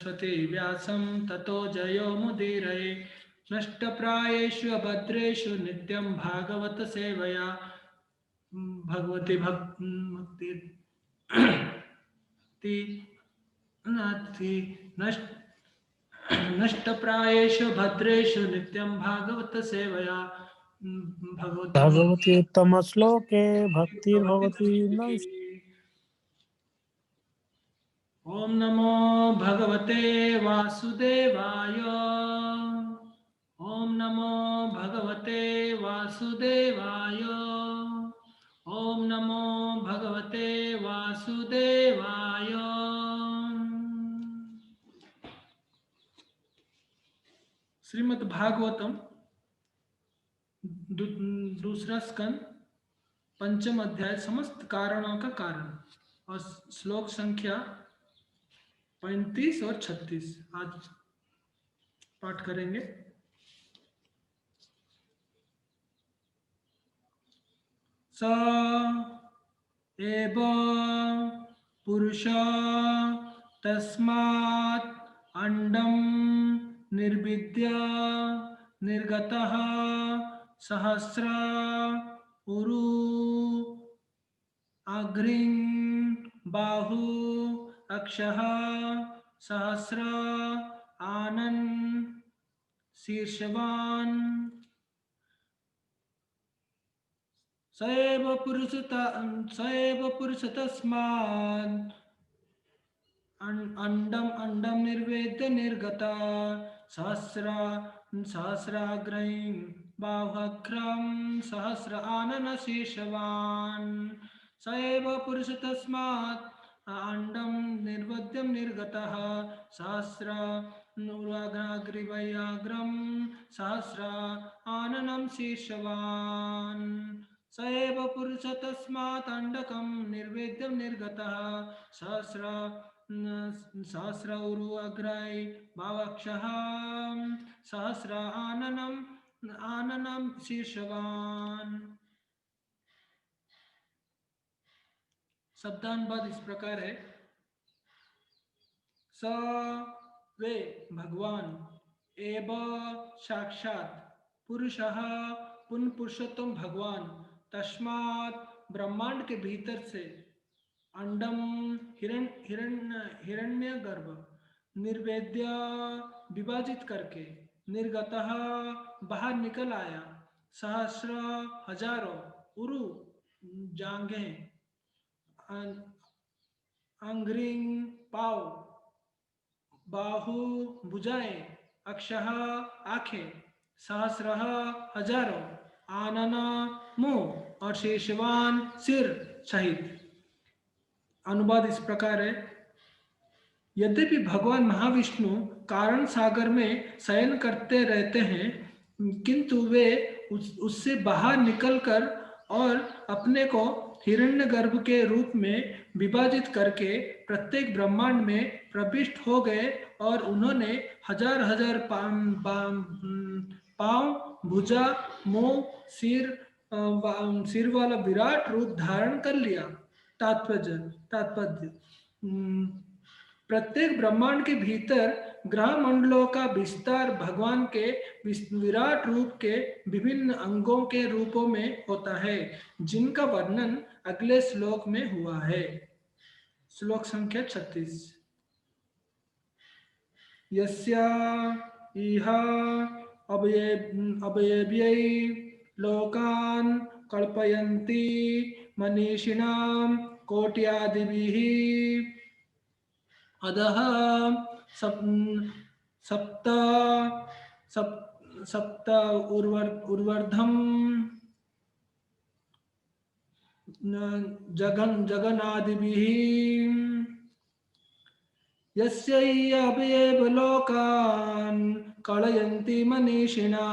सरस्वती व्यासं ततो जयो मुदीरये नष्टप्रायेषु अभद्रेषु नित्यं भागवत सेवया भगवती भक्ति नाथी नष्टप्रायेषु भद्रेषु नित्यं भागवत सेवया भगवती भगवती उत्तम श्लोके भक्तिर्भवति न। ओम नमो भगवते वासुदेवाय। ओम नमो भगवते वासुदेवाय। ओम नमो भगवते वासुदेवाय। श्रीमद् भागवतम दूसरा स्कंद पंचम अध्याय समस्त कारणों का कारण और श्लोक संख्या 35 और 36 आज पाठ करेंगे। स एव पुरुष तस्मात् अंडम निर्विद्य निर्गतः सहस्र उरु अग्रिं बाहु अक्षः सहस्र आनन शीर्षवान् स एव पुरुष तस्मात् अंडम निर्वेद्य निर्गता सहस्राग्रहीं बाह्वक्रम सहस्र आनन शीर्षवान् स एव पुरुष तस्मात् अंडम निर्वद्यम निर्गतः सहस्राग्रिवयाग्रम सहस्र आननं शीर्षवान् स एव पुरुष तस्मात् अंडकं निर्वेद्यं निर्गतः सहस्र उरु अग्रै भावक्षः सहस्र आननं शीर्षवान्। शब्दानुवाद इस प्रकार है। स वे भगवान एव साक्षात पुरुषः पुरुषोत्तम भगवान तस्मात् ब्रह्मांड के भीतर से अंडम हिरण्य गर्भ निर्वेद्य विभाजित करके निर्गतः बाहर निकल आया सहस्र हजारों उरु जांघें अंग्रिंग पाव बाहु भुजाएं अक्षः आंखें सहस्रः हजारों आनना मुंह और शेषवान सिर सहित। अनुवाद इस प्रकार है। यद्यपि भगवान महाविष्णु कारण सागर में शयन करते रहते हैं किंतु वे उससे बाहर निकलकर और अपने को हिरण्यगर्भ के रूप में विभाजित करके प्रत्येक ब्रह्मांड में प्रविष्ट हो गए और उन्होंने हजार हजार पांव भुजा मुंह सिर वाला विराट रूप धारण कर लिया। तात्पर्य प्रत्येक ब्रह्मांड के भीतर ग्रह मंडलों का विस्तार भगवान के विराट रूप के विभिन्न अंगों के रूपों में होता है जिनका वर्णन अगले श्लोक में हुआ है। श्लोक संख्या 36। यस्या इह अवयव्यै लोकान् कल्पयन्ति मनीषिणां कोट्यादिभिः अधः सप्त उर्वर्धम जगनादिभिः यस्य अवयव लोकान् कलयन्ति मनीषिणा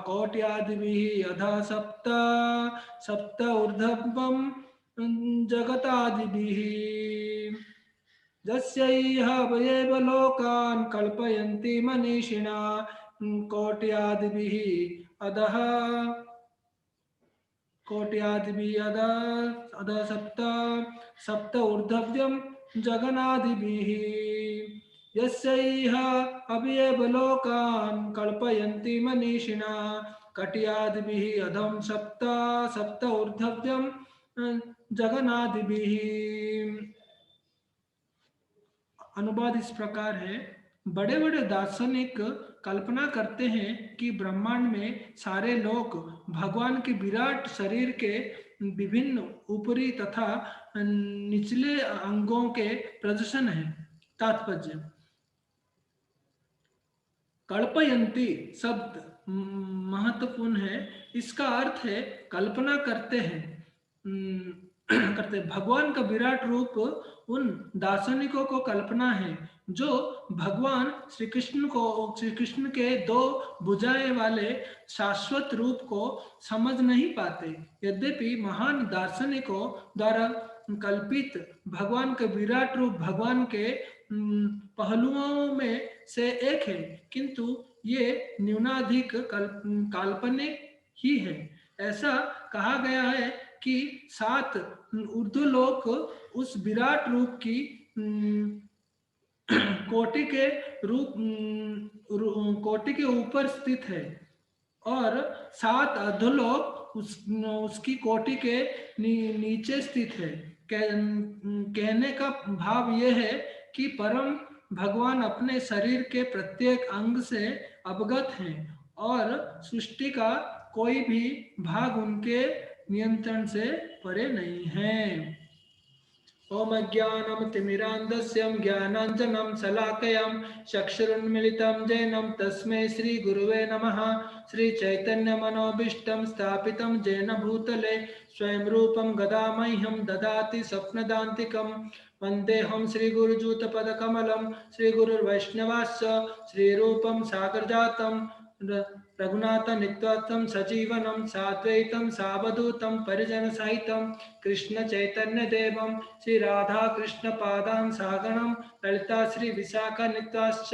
कोट्यादिभिः अधः सप्त ऊर्ध्वं जगतादिभिः यस्य अवयव लोकान् कल्पयन्ति मनीषिणा कोट्यादिभिः अधः सप्त ऊर्ध्वं जगनादिभिः यस्यैह अभिएव लोकान् कल्पयन्ति मनीषिणा कटियादिभिः अधम सप्त सप्त ऊर्ध्वं जगनादिभिः। अनुवाद इस प्रकार है, बड़े बड़े दार्शनिक कल्पना करते हैं कि ब्रह्मांड में सारे लोक भगवान के विराट शरीर के विभिन्न ऊपरी तथा निचले अंगों के प्रदर्शन है। तात्पर्य, कल्पयंती शब्द महत्वपूर्ण है। इसका अर्थ है कल्पना करते हैं भगवान का विराट रूप उन दार्शनिकों को कल्पना है जो भगवान श्री कृष्ण के दो भुजाएं वाले शाश्वत रूप को समझ नहीं पाते। यद्यपि महान दार्शनिकों द्वारा कल्पित भगवान का विराट रूप भगवान के पहलुओं में से एक है, किंतु ये न्यूनाधिक काल्पनिक ही है। ऐसा कहा गया है कि 7 ऊर्ध्वलोक उस विराट रूप की कोटि के ऊपर स्थित है और 7 अधोलोक उसकी कोटि के नीचे स्थित है। कहने का भाव यह है कि परम भगवान अपने शरीर के प्रत्येक अंग से अवगत हैं और सृष्टि का कोई भी भाग उनके नियंत्रण से परे नहीं है। ओम ज्ञानम तिमिरांधस्यं ज्ञानांजनं शलाकयं चक्षुरुन्मीलितं येन तस्मै श्री गुरुवे नमः। श्री चैतन्य मनोभीष्टं स्थापितं येन भूतले स्वयं रूपं गदामह्यं ददाति स्वप्नदान्तिकं। वन्देऽहं श्रीगुरुजूतपदकमलं श्रीगुरुर्वैष्णवाश्च श्रीरूपं सागरजातं रघुनाथं नित्यात्मं सजीवनं साद्वैतं सावधूतं परिजनसहितं कृष्ण चैतन्य देवं श्री राधा कृष्ण पादां सागणं ललिता श्री विशाखा नित्याश्च।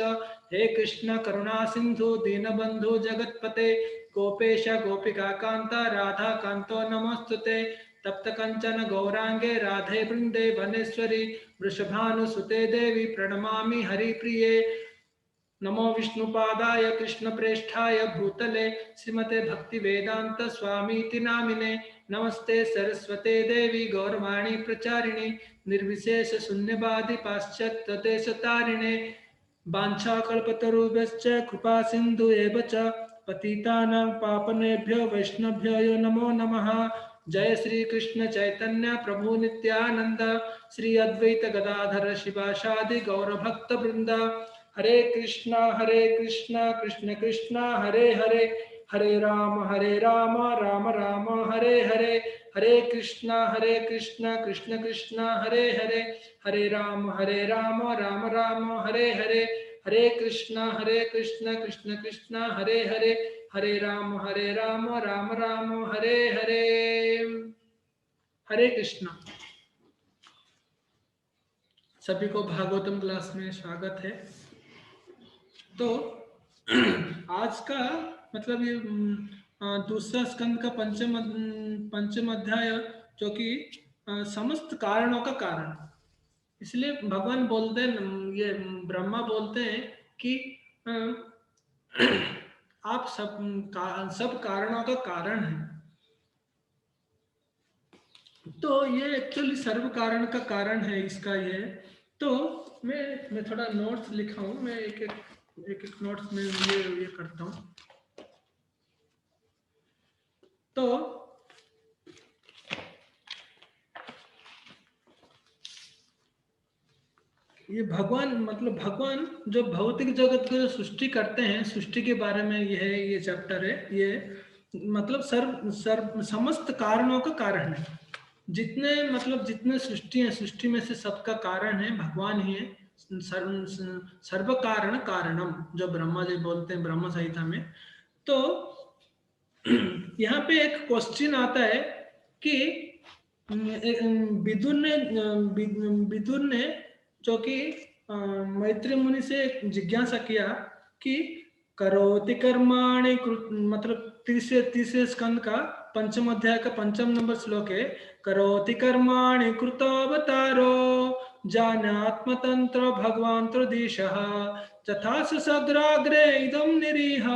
हे कृष्ण करुणा सिंधु दीनबंधु जगत्पते गोपेश गोपिका कांता राधा कांतो नमोस्तुते। तप्त कंचन गौरांगे राधे वृंदे वनेश्वरी वृषभानुसुते देवी प्रणमामि हरिप्रिये। नमो विष्णुपादाय कृष्णप्रेष्ठाय भूतले श्रीमते भक्तिवेदांत स्वामीति नामिने। नमस्ते सरस्वते देवी गौरवाणी प्रचारिणे निर्विशेष शून्यवादी पाश्चात्य देशतारिणे। वाञ्छाकल्पतरुभ्यश्च कृपा सिन्धु एव च पतितानां पावनेभ्यो वैष्णवेभ्यो नमो नमः। जय श्री कृष्ण चैतन्य प्रभु नित्यानंद श्री अद्वैत गदाधर शिवासादि गौर भक्त वृंद। हरे कृष्णा कृष्ण कृष्णा हरे हरे, हरे राम राम राम हरे हरे। हरे कृष्णा कृष्ण कृष्णा हरे हरे, हरे राम राम राम हरे हरे। हरे कृष्णा कृष्ण कृष्णा हरे हरे, हरे राम राम राम हरे हरे। हरे कृष्णा। सभी को भागवतम क्लास में स्वागत है। तो आज का मतलब ये दूसरा स्कंद का पंचम अध्याय जो कि समस्त कारणों का कारण। इसलिए भगवान बोलते हैं, ये ब्रह्मा बोलते हैं कि आप सब कारणों का कारण है। तो ये एक्चुअली सर्व कारण का कारण है इसका ये। तो मैं थोड़ा नोट्स लिखा हूँ, मैं एक नोट्स में ये करता हूँ। तो ये भगवान मतलब भगवान जो भौतिक जगत की जो सृष्टि करते हैं, सृष्टि के बारे में ये चैप्टर है। ये मतलब समस्त कारणों का कारण है। जितने सृष्टि है, सृष्टि में से सबका कारण है भगवान ही है। सर्व कारण कारणम जो ब्रह्मा जी बोलते हैं ब्रह्म संहिता में। तो यहाँ पे एक क्वेश्चन आता है कि विदुर ने जो कि मैत्री मुनि से जिज्ञासा किया कि करोति कर्माणि मतलब तीसरे स्कंद का पंचम अध्याय का 5 नंबर श्लोक है। करोति कर्माणि कृतोऽवतारो जानात्मतंत्र भगवान त्रिदिशः तथा सग्राग्रे इदं निरीह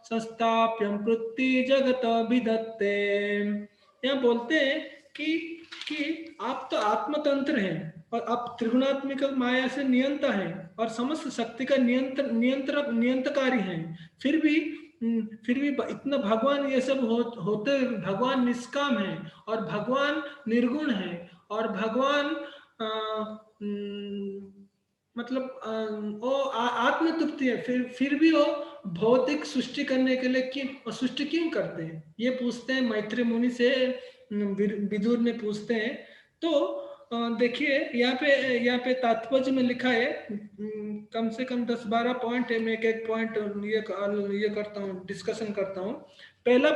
संस्थाप्यं पृथ्वी जगत विदत्ते। यहाँ बोलते हैं कि आप तो आत्मतंत्र हैं और आप त्रिगुणात्मिक माया से नियंता हैं और समस्त शक्ति का नियंत्रकारी हैं। फिर भी इतना भगवान ये सब होते भगवान निष्काम है और भगवान निर्गुण है और भगवान अ, उम, मतलब वो आत्म तृप्ति है। फिर भी वो भौतिक सृष्टि करने के लिए क्यों सृष्टि क्यों करते हैं, ये पूछते हैं मैत्री मुनि से। विदुर ने पूछते हैं। तो देखिए यहाँ पे तात्पर्य में लिखा है, कम से कम 10-12 पॉइंट है। मैं एक एक पॉइंट ये करता हूँ, डिस्कशन करता हूँ। पहला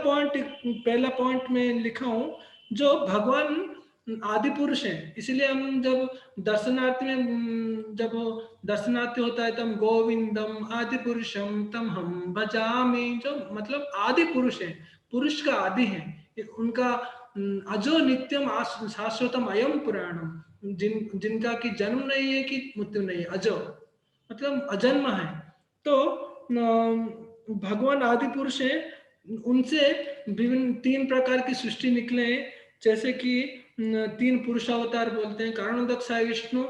पॉइंट में लिखा हूँ, जो भगवान आदि पुरुष है। इसलिए हम जब दर्शनार्थी होता है तब गोविंदम आदि पुरुषम तम हम भजामि, जो मतलब आदि पुरुष है, पुरुष का आदि है। उनका अजो नित्यम शाश्वतम अयम पुराणम, जिनका कि जन्म नहीं है कि मृत्यु नहीं है, अजो मतलब अजन्म है। तो भगवान आदि पुरुष है, उनसे विभिन्न 3 प्रकार की सृष्टि निकले हैं। जैसे कि 3 पुरुषावतार बोलते हैं, कारणोदक विष्णु,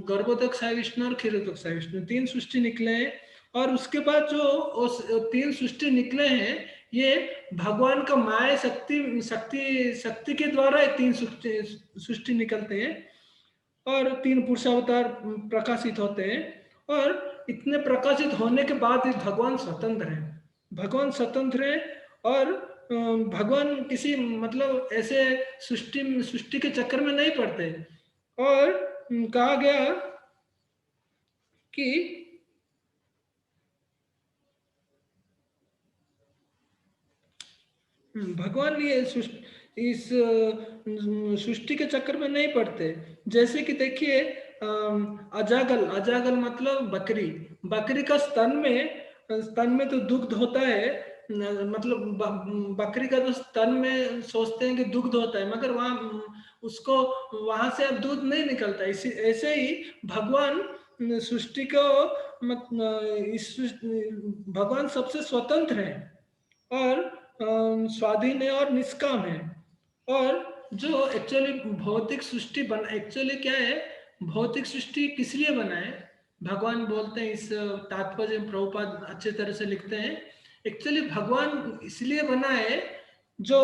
गर्भोदक विष्णु और क्षीरोदक विष्णु, 3 सृष्टि निकले हैं। और उसके बाद जो 3 सृष्टि निकले हैं, ये भगवान का माया शक्ति के द्वारा 3 सृष्टि निकलते हैं और 3 पुरुषावतार प्रकाशित होते हैं। और इतने प्रकाशित होने के बाद भी भगवान स्वतंत्र है, भगवान स्वतंत्र है। और भगवान किसी मतलब ऐसे सृष्टि के चक्कर में नहीं पड़ते। और कहा गया कि भगवान ये इस सृष्टि के चक्कर में नहीं पड़ते। जैसे कि देखिए अजागल मतलब बकरी का स्तन में तो दुग्ध होता है। मतलब बकरी का तो स्तन में सोचते हैं कि दुग्ध होता है, मगर उसको वहां से अब दूध नहीं निकलता। ऐसे ही भगवान सृष्टि को भगवान सबसे स्वतंत्र है और स्वाधीन है और निष्काम है। और जो एक्चुअली भौतिक सृष्टि एक्चुअली क्या है, भौतिक सृष्टि किस लिए बना है, भगवान बोलते हैं। इस तात्पर्य में प्रभुपाद अच्छे तरह से लिखते हैं, एक्चुअली भगवान इसलिए बना है, जो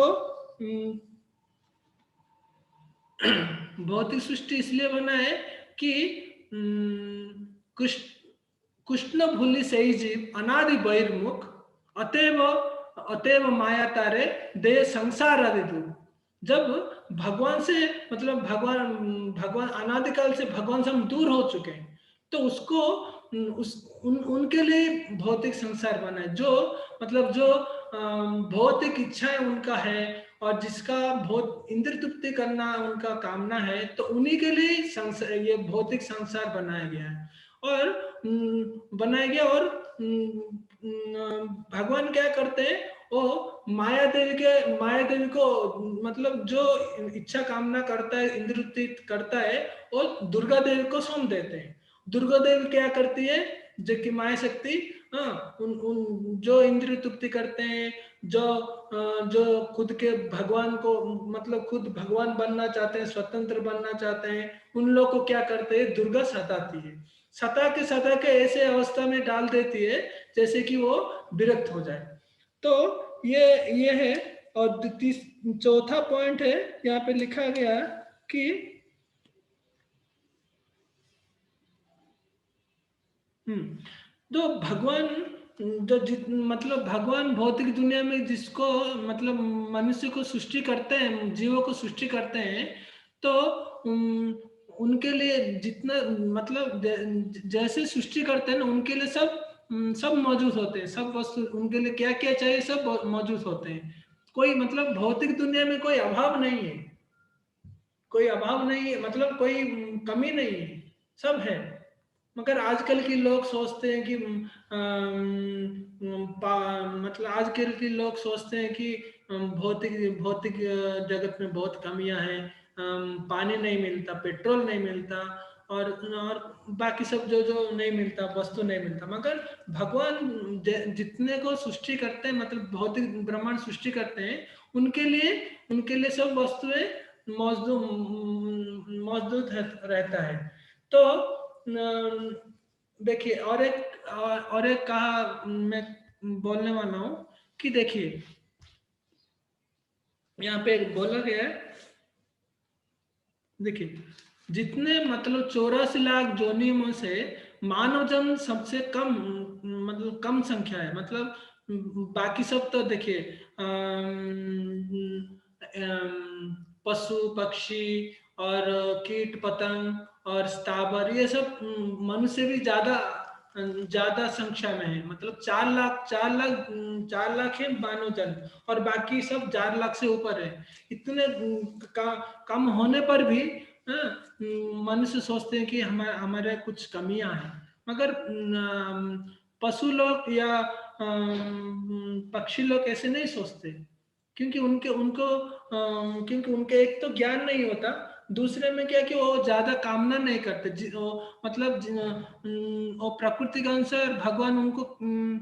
भौतिक सृष्टि इसलिए बना है कि कृष्ण भूलि सही जीव अनादि बहिर्मुख अतएव माया तारे दे संसार आदि दू। जब भगवान से मतलब भगवान अनादिकाल से भगवान से हम दूर हो चुके हैं, तो उसको उनके लिए भौतिक संसार बना है। जो मतलब जो भौतिक इच्छाएं उनका है और जिसका बहुत इंद्र तृप्ति करना उनका कामना है, तो उन्हीं के लिए ये भौतिक संसार बनाया गया है। और बनाया गया। और भगवान क्या करते हैं, वो माया देवी को मतलब जो इच्छा कामना करता है, इंद्र तृप्ति करता है, वो दुर्गा देवी को सौंप देते हैं। दुर्गा देवी क्या करती है, जो कि माया शक्ति, उन जो इंद्रिय तृप्ति करते हैं, जो खुद के भगवान को मतलब खुद भगवान बनना चाहते हैं, स्वतंत्र बनना चाहते हैं, उन लोग को क्या करते हैं, दुर्गा सताती है। सता के ऐसे अवस्था में डाल देती है जैसे कि वो विरक्त हो जाए। तो ये है। और चौथा पॉइंट है, यहाँ पे लिखा गया कि तो भगवान मतलब भगवान भौतिक दुनिया में जिसको मतलब मनुष्य को सृष्टि करते हैं, जीवों को सृष्टि करते हैं, तो उनके लिए जितना मतलब जैसे सृष्टि करते हैं ना, उनके लिए सब मौजूद होते हैं। सब वस्तु उनके लिए क्या क्या चाहिए सब मौजूद होते हैं। कोई मतलब भौतिक दुनिया में कोई अभाव नहीं है, मतलब कोई कमी नहीं है, सब है। मगर आजकल के लोग सोचते हैं कि मतलब आजकल के लोग सोचते हैं कि भौतिक भौतिक जगत में बहुत कमियां हैं, पानी नहीं मिलता, पेट्रोल नहीं मिलता, और बाकी सब जो जो नहीं मिलता, वस्तु नहीं मिलता, मगर भगवान जितने को सृष्टि करते हैं, मतलब भौतिक ब्रह्मांड सृष्टि करते हैं, उनके लिए सब वस्तुएं मौजूद रहता है। तो देखिए, और एक कहा मैं बोलने वाला हूँ कि देखिए, यहाँ पे बोला गया है, देखिए, जितने मतलब 84 लाख जोनियों से मानव जन्म सबसे कम, मतलब कम संख्या है, मतलब बाकी सब तो देखिए, पशु पक्षी और कीट पतंग और स्थावर, ये सब मनुष्य भी ज्यादा ज्यादा संख्या में है, मतलब 4 लाख 4 लाख 4 लाख है मानव जन्म, और बाकी सब 4 लाख से ऊपर है। इतने कम होने पर भी हाँ, मनुष्य सोचते हैं कि हमारे कुछ कमियां हैं, मगर पशु लोग या पक्षी लोग ऐसे नहीं सोचते, क्योंकि क्योंकि उनके एक तो ज्ञान नहीं होता, दूसरे में क्या कि वो ज्यादा कामना नहीं करते, मतलब वो प्रकृति के अनुसार, भगवान उनको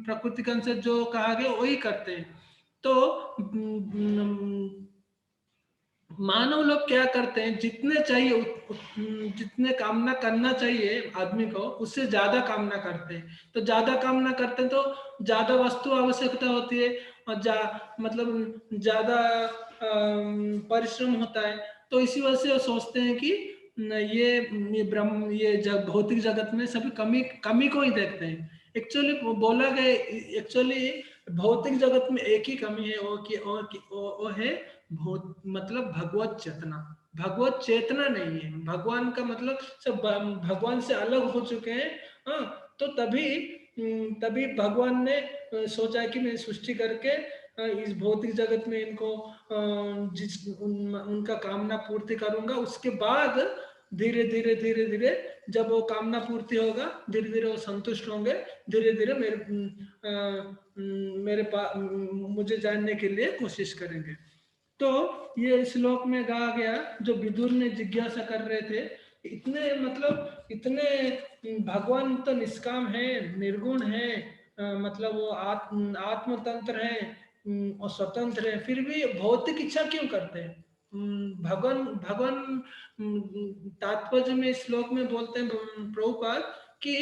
प्रकृति के अनुसार जो कहा गया वही करते हैं। तो मानव लोग क्या करते हैं, जितने चाहिए जितने कामना करना चाहिए आदमी को, उससे ज्यादा कामना करते हैं। तो ज्यादा कामना करते हैं तो ज्यादा वस्तु आवश्यकता होती है, और मतलब ज्यादा परिश्रम होता है। तो इसी वजह से वो सोचते हैं कि ये भौतिक जगत में सभी कमी कमी को ही देखते हैं। एक्चुअली बोला गया, एक्चुअली भौतिक जगत में एक ही कमी है, वो है मतलब भगवत चेतना। भगवत चेतना नहीं है, भगवान का मतलब सब भगवान से अलग हो चुके हैं। हाँ, तो तभी भगवान ने सोचा कि मैं सृष्टि करके इस भौतिक जगत में इनको उनका कामना पूर्ति करूंगा, उसके बाद धीरे धीरे धीरे धीरे जब वो कामना पूर्ति होगा, धीरे धीरे वो संतुष्ट होंगे, धीरे धीरे मेरे पास मुझे जानने के लिए कोशिश करेंगे। तो ये श्लोक में कहा गया, जो विदुर ने जिज्ञासा कर रहे थे, इतने मतलब इतने भगवान तो निष्काम है, निर्गुण है, मतलब वो आत्मतंत्र है, और स्वतंत्र है, फिर भी भौतिक इच्छा क्यों करते हैं? भगवान भगवान तात्पर्य में इस श्लोक में बोलते हैं प्रभुपाद कि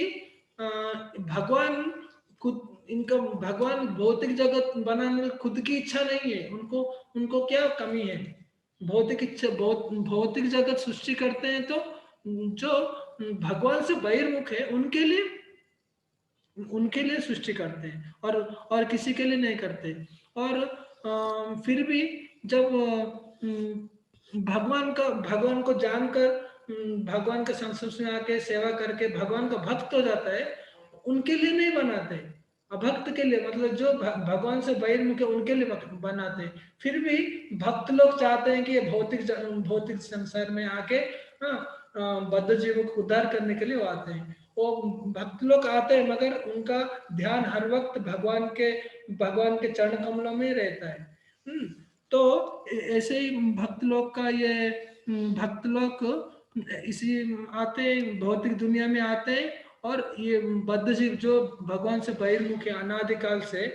भगवान खुद, इनका भगवान भौतिक जगत बनाने में खुद की इच्छा नहीं है, उनको उनको क्या कमी है? भौतिक इच्छा, भौतिक जगत सृष्टि करते हैं तो जो भगवान से बहिर्मुख है उनके लिए सृष्टि करते हैं, और किसी के लिए नहीं करते। और फिर भी जब भगवान को जानकर, भगवान के संस्पर्श में आके सेवा करके भगवान का भक्त हो जाता है, उनके लिए नहीं बनाते, अभक्त के लिए, मतलब जो भगवान से बहिर्मुख है उनके लिए बनाते हैं। फिर भी भक्त लोग चाहते हैं कि ये भौतिक संसार में आके बद्ध जीवों को उद्धार करने के लिए वो आते हैं। वो भक्त लोग आते हैं, मगर उनका ध्यान हर वक्त भगवान के चरण कमलों में रहता है। तो ऐसे ही भक्त लोग का ये भक्त लोग इसी आते हैं, भौतिक दुनिया में आते हैं, और ये बद्ध जीव जो भगवान से बहिर्मुख है अनादिकाल से,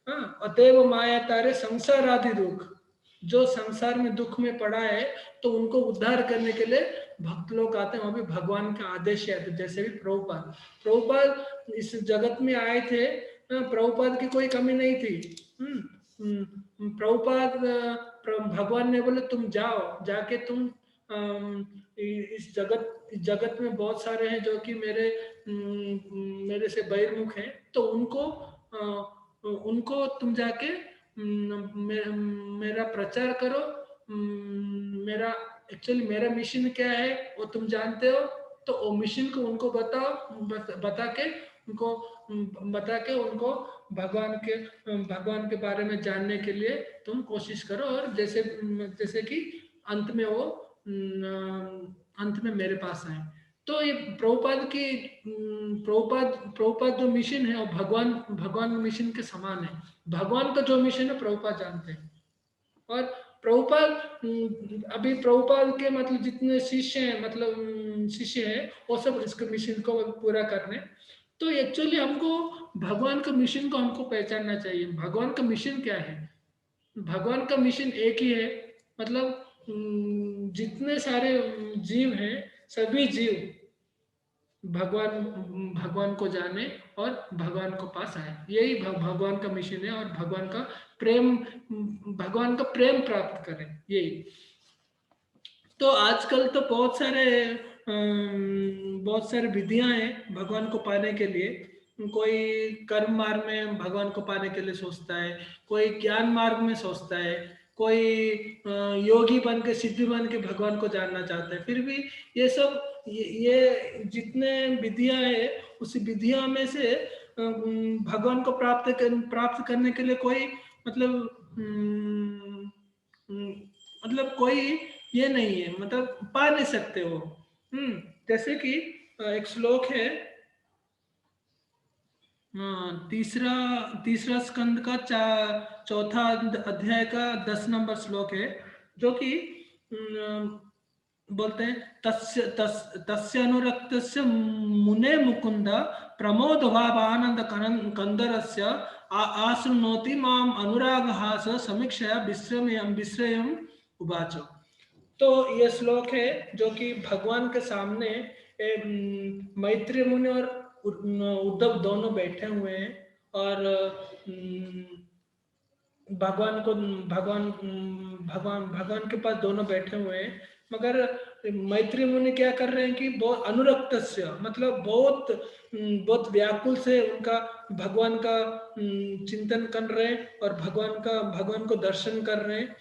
अतएव माया तारे संसार आदि दुख, जो संसार में दुख में पड़ा है, तो उनको उद्धार करने के लिए भक्त लोग आते हैं, वो भी भगवान का आदेश है। तो जैसे भी प्रभुपाद इस जगत में आए थे, प्रभुपाद की कोई कमी नहीं थी। प्रभुपाद भगवान ने बोले तुम जाओ, जाके तुम इस जगत में बहुत सारे हैं जो कि मेरे से बहिर्मुख हैं, तो उनको तुम जाके मेरा प्रचार करो। मेरा मिशन क्या है वो तुम जानते हो, तो वो मिशन को उनको बताओ, बता के उनको भगवान के बारे में जानने के लिए तुम कोशिश करो, और जैसे कि अंत में मेरे पास आए। तो ये प्रभुपाद जो मिशन है वो भगवान मिशन के समान है। भगवान का जो मिशन है प्रभुपाद जानते हैं, और प्रभुपाद अभी प्रभुपाद के मतलब जितने शिष्य हैं, मतलब शिष्य हैं, वो सब इसके मिशन को पूरा करने। तो एक्चुअली हमको भगवान का मिशन को हमको पहचानना चाहिए। भगवान का मिशन क्या है? भगवान का मिशन एक ही है, मतलब जितने सारे जीव हैं, सभी जीव भगवान भगवान को जाने और भगवान को पास आए। यही भगवान का मिशन है, और भगवान का प्रेम प्राप्त करें, यही। तो आजकल तो बहुत सारे विधियां हैं भगवान को पाने के लिए। कोई कर्म मार्ग में भगवान को पाने के लिए सोचता है, कोई ज्ञान मार्ग में सोचता है, कोई योगी बन के, सिद्धि बन के भगवान को जानना चाहता है। फिर भी ये सब ये जितने विधियां है, उस विधियां में से भगवान को प्राप्त करने के लिए कोई मतलब मतलब कोई ये नहीं है, मतलब पा नहीं सकते वो। जैसे कि एक श्लोक है, तीसरा तीसरा स्कंद का चौथा अध्याय का 10 नंबर श्लोक है, जो कि बोलते हैं, तस्य अनुरक्तस्य मुने मुकुंद प्रमोद भाव आनंद कंदरस्य आशृणोति माम अनुरागहास समीक्षया विश्रयम उवाच। तो ये श्लोक है जो कि भगवान के सामने मैत्री मुनि और उद्धव दोनों बैठे हुए हैं, और भगवान को भगवान भगवान के पास दोनों बैठे हुए हैं। मगर मैत्री मुनि क्या कर रहे हैं कि बहुत अनुरक्तस्य, मतलब बहुत बहुत व्याकुल से उनका भगवान का चिंतन कर रहे हैं, और भगवान को दर्शन कर रहे हैं।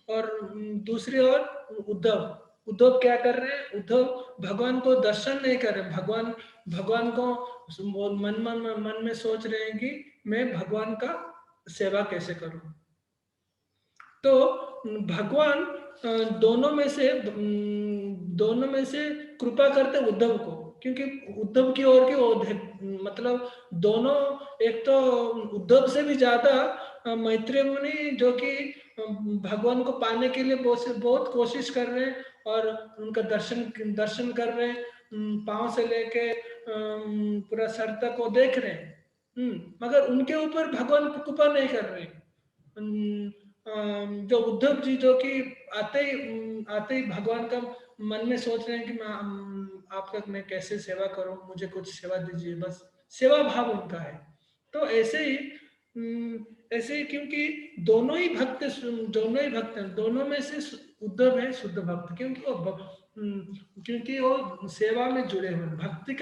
और दूसरी ओर उद्धव उद्धव क्या कर रहे हैं? उद्धव भगवान को दर्शन नहीं कर रहे, भगवान भगवान को मन में सोच रहे हैं कि मैं भगवान का सेवा कैसे करूं। तो भगवान दोनों में से कृपा करते उद्धव को, क्योंकि उद्धव की ओर की मतलब दोनों, एक तो उद्धव से भी ज्यादा मैत्रेय मुनि, जो कि भगवान को पाने के लिए बहुत कोशिश कर रहे हैं, और उनका दर्शन कर रहे हैं, पांव से लेके पूरा सर तक को देख रहे हैं। मगर उनके ऊपर भगवान कृपा नहीं कर रहे। जो उद्धव जी, जो कि आते ही भगवान का मन में सोच रहे हैं कि आपका मैं कैसे सेवा करूं, मुझे कुछ सेवा दीजिए, बस सेवा भाव उनका है। तो ऐसे ही क्योंकि दोनों ही भक्त हैं, दोनों में से उद्धव है शुद्ध भक्त, क्योंकि वो सेवा में जुड़े हुए। भक्ति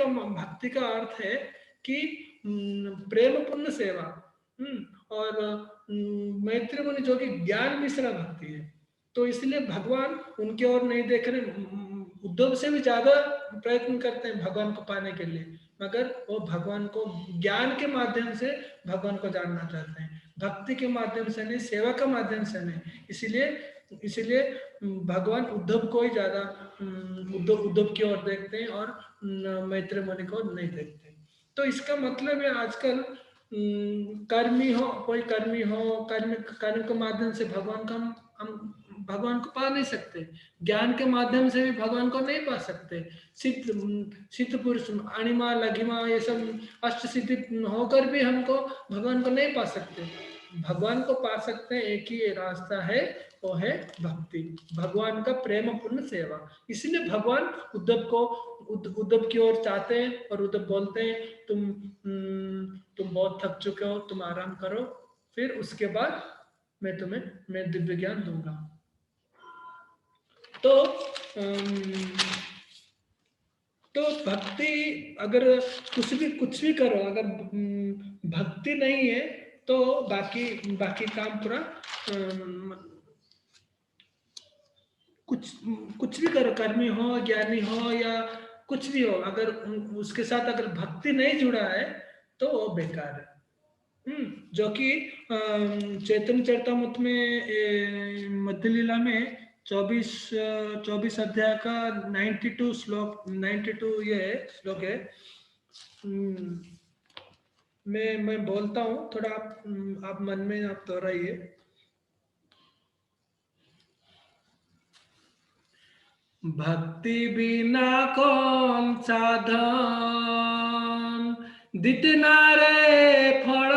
का अर्थ है कि प्रेम पूर्ण सेवा। और मैत्री मुनि जो कि ज्ञान मिश्रा भक्ति है, तो इसलिए भगवान उनके ओर नहीं देख रहे। उद्धव से भी ज्यादा प्रयत्न करते हैं भगवान को पाने के लिए, मगर वो भगवान को ज्ञान के माध्यम से भगवान को जानना चाहते हैं, भक्ति के माध्यम से नहीं, सेवा के माध्यम से नहीं। इसीलिए भगवान उद्धव को ही ज्यादा उद्धव की ओर देखते हैं, और मैत्री मुनि को नहीं देखते। तो इसका मतलब है आजकल कर्मी हो, कर्म के माध्यम से भगवान का हम भगवान को पा नहीं सकते, ज्ञान के माध्यम से भी भगवान को नहीं पा सकते। सिद्ध पुरुष, अणिमा लघिमा, ये सब अष्ट सिद्धि होकर भी हमको भगवान को नहीं पा सकते। भगवान को पा सकते हैं, एक ही रास्ता है, वो है भक्ति, भगवान का प्रेम पूर्ण सेवा। इसलिए भगवान उद्धव की ओर चाहते हैं, और उद्धव बोलते हैं, तुम बहुत थक चुके हो, तुम आराम करो, फिर उसके बाद मैं दिव्य ज्ञान दूंगा। तो भक्ति, अगर कुछ भी करो, अगर भक्ति नहीं है, तो बाकी काम पूरा कुछ भी करो, कर्मी हो, ज्ञानी हो, या कुछ भी हो, अगर उसके साथ अगर भक्ति नहीं जुड़ा है, तो वो बेकार है। जो कि चैतन्य चरितमृत में मध्य लीला में 24 अध्याय का 92 ये श्लोक है। मैं बोलता हूँ, थोड़ा आप मन में आप दोहराइए। भक्ति बिना कौन साधन, दितना रे फल।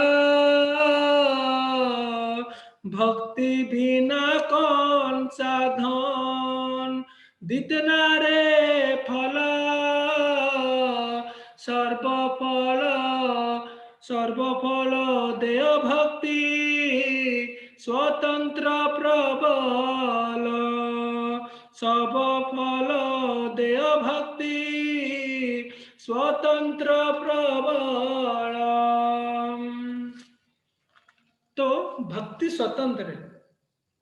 भक्ति बिना कौन साधन, दितना रे फल। सर्वफल सर्वफल देय भक्ति, स्वतंत्र प्रबल। सब फल देय भक्ति, स्वतंत्र प्रबल। तो भक्ति स्वतंत्र है।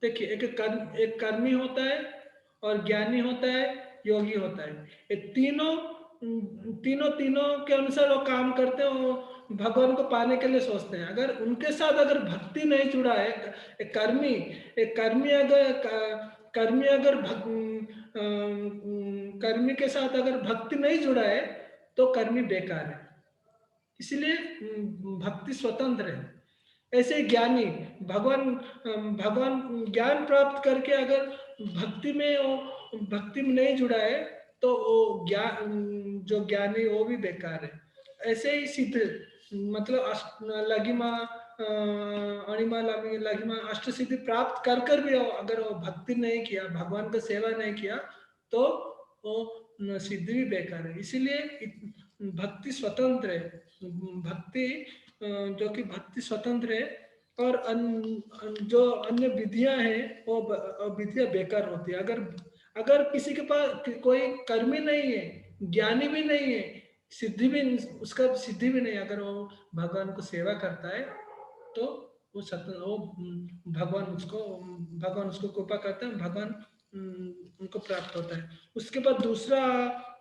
देखिए, एक कर्मी होता है और ज्ञानी होता है, योगी होता है। ये तीनों तीनों के अनुसार वो काम करते हैं, वो भगवान को पाने के लिए सोचते हैं। अगर उनके साथ अगर भक्ति नहीं जुड़ा है, एक कर्मी एक कर्मी अगर कर्मी अगर कर्मी के साथ अगर भक्ति नहीं जुड़ा है तो कर्मी बेकार है। इसलिए भक्ति स्वतंत्र है। ऐसे ही ज्ञानी भगवान भगवान ज्ञान प्राप्त करके अगर भक्ति में नहीं जुड़ा है तो वो जो ज्ञानी वो भी बेकार है। ऐसे ही सिद्ध मतलब लघिमा अणिमा लघिमा अष्ट सिद्धि प्राप्त कर भी अगर वो भक्ति नहीं किया, भगवान का सेवा नहीं किया, तो वो सिद्धि भी बेकार है। इसीलिए भक्ति स्वतंत्र है। भक्ति जो कि भक्ति स्वतंत्र है, और जो अन्य विधियां हैं वो विधियां बेकार होती है। अगर किसी के पास कोई कर्मी नहीं है, ज्ञानी भी नहीं है, सिद्धि भी उसका सिद्धि भी नहीं, अगर वो भगवान को सेवा करता है तो वो भगवान उसको कृपा करते हैं, भगवान उनको प्राप्त होता है। उसके बाद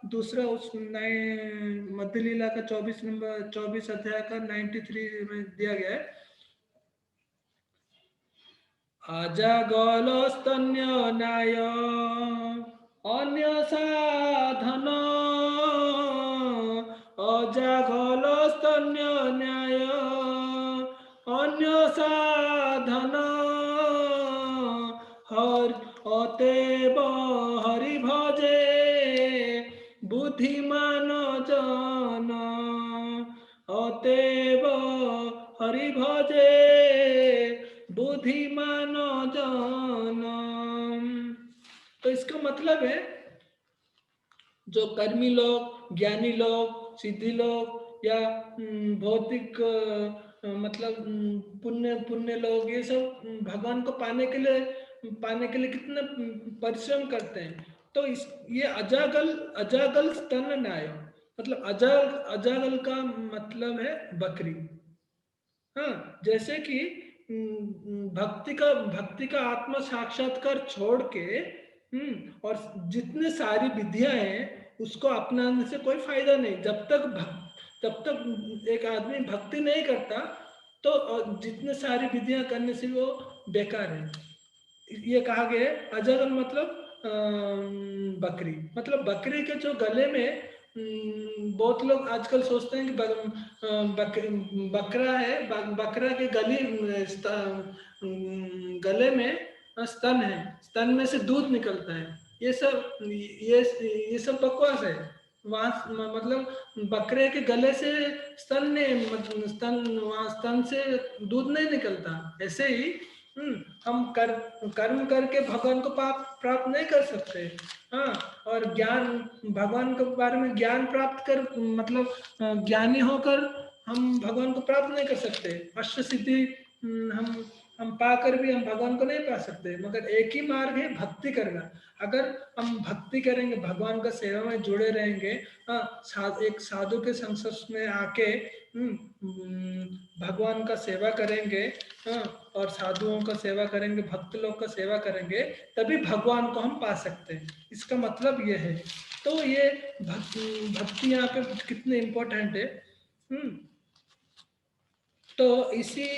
दूसरा उस नए मध्य लीला का 24 अध्याय का 93 में दिया गया है। अजागल स्तन्य न्याय अन्य साधन, अजागल स्तन्य न्याय अन्य साधन। अतएव हरि भजे बुद्धिमान जन, अतएव हरि भजे बुद्धिमान जन। तो इसका मतलब है, जो कर्मी लोग, ज्ञानी लोग, सिद्धि लोग या भौतिक मतलब पुण्य लोग, ये सब भगवान को पाने के लिए कितना परिश्रम करते हैं। तो ये अजागल स्तन न्याय, मतलब अजागल का मतलब है बकरी। हाँ, जैसे कि भक्ति का आत्मा साक्षात्कार छोड़ के और जितने सारी विधियां हैं उसको अपनाने से कोई फायदा नहीं। जब तक एक आदमी भक्ति नहीं करता तो जितने सारी विधियां करने से वो बेकार है। ये कहा गया है। अजागल मतलब बकरी, मतलब बकरी के जो गले में बहुत लोग आजकल सोचते हैं कि बकरा है, बकरा के गले में स्तन है, स्तन में से दूध निकलता है। ये सब बकवास है। वहां मतलब बकरे के गले से स्तन से दूध नहीं निकलता। ऐसे ही हम कर्म करके भगवान को प्राप्त नहीं कर सकते। हाँ, और भगवान के बारे में ज्ञान प्राप्त कर मतलब ज्ञानी होकर हम भगवान को प्राप्त नहीं कर सकते। अष्ट सिद्धि हम पाकर भी हम भगवान को नहीं पा सकते। मगर एक ही मार्ग है, भक्ति करना। अगर हम भक्ति करेंगे, भगवान का सेवा में जुड़े रहेंगे, एक साधु के संस्पर्श में आके भगवान का सेवा करेंगे, और साधुओं का सेवा करेंगे, भक्त लोग का सेवा करेंगे, तभी भगवान को हम पा सकते हैं। इसका मतलब ये है। तो ये भक्ति यहाँ पे कितने इम्पोर्टेंट है। तो इसी